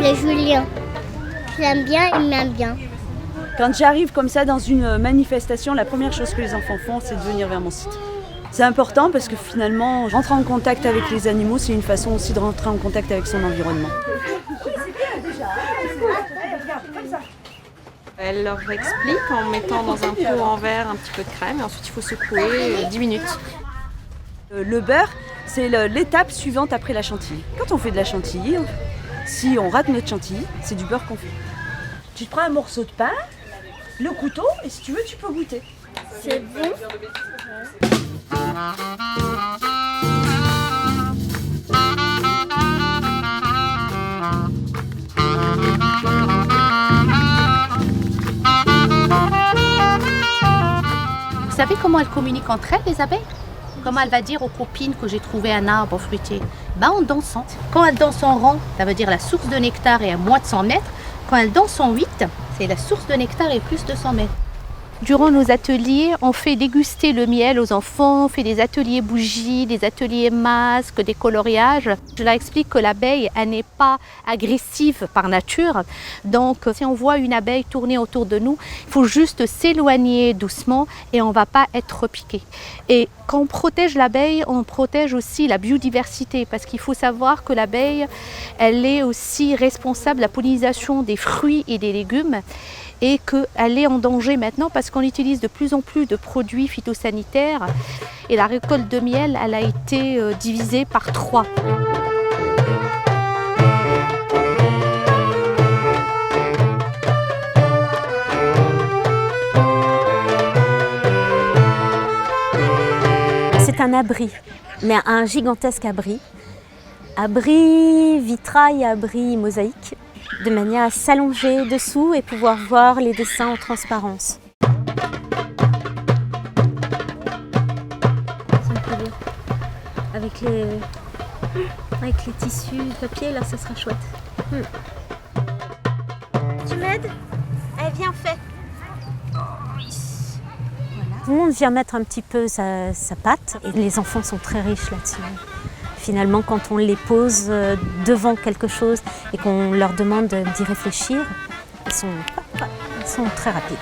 m'appelait Julien. Je l'aime bien, il m'aime bien. Quand j'arrive comme ça dans une manifestation, la première chose que les enfants font, c'est de venir vers mon site. C'est important parce que finalement, rentrer en contact avec les animaux, c'est une façon aussi de rentrer en contact avec son environnement. Elle leur explique en mettant dans un pot en verre un petit peu de crème et ensuite il faut secouer 10 minutes. Le beurre, c'est l'étape suivante après la chantilly. Quand on fait de la chantilly, si on rate notre chantilly, c'est du beurre qu'on fait. Tu te prends un morceau de pain, le couteau, et si tu veux, tu peux goûter. C'est bon. Vous savez comment elles communiquent entre elles, les abeilles? Comment elle va dire aux copines que j'ai trouvé un arbre fruitier? En dansant. Quand elle danse en rang, ça veut dire la source de nectar est à moins de 100 mètres. Quand elle danse en 8, c'est la source de nectar est plus de 100 mètres. Durant nos ateliers, on fait déguster le miel aux enfants, on fait des ateliers bougies, des ateliers masques, des coloriages. Je leur explique que l'abeille, elle n'est pas agressive par nature. Donc, si on voit une abeille tourner autour de nous, il faut juste s'éloigner doucement et on ne va pas être piqué. Et quand on protège l'abeille, on protège aussi la biodiversité parce qu'il faut savoir que l'abeille, elle est aussi responsable de la pollinisation des fruits et des légumes. Et qu'elle est en danger maintenant parce qu'on utilise de plus en plus de produits phytosanitaires et la récolte de miel, elle a été divisée par 3. C'est un abri, mais un gigantesque abri. Abri vitrail, abri mosaïque, de manière à s'allonger dessous et pouvoir voir les dessins en transparence. Ça me plaît bien. Avec les tissus papier, là, ça sera chouette. Tu m'aides? Allez, viens, fais. Voilà. Tout le monde vient mettre un petit peu sa patte et les enfants sont très riches là-dessus. Finalement, quand on les pose devant quelque chose et qu'on leur demande d'y réfléchir, ils sont très rapides.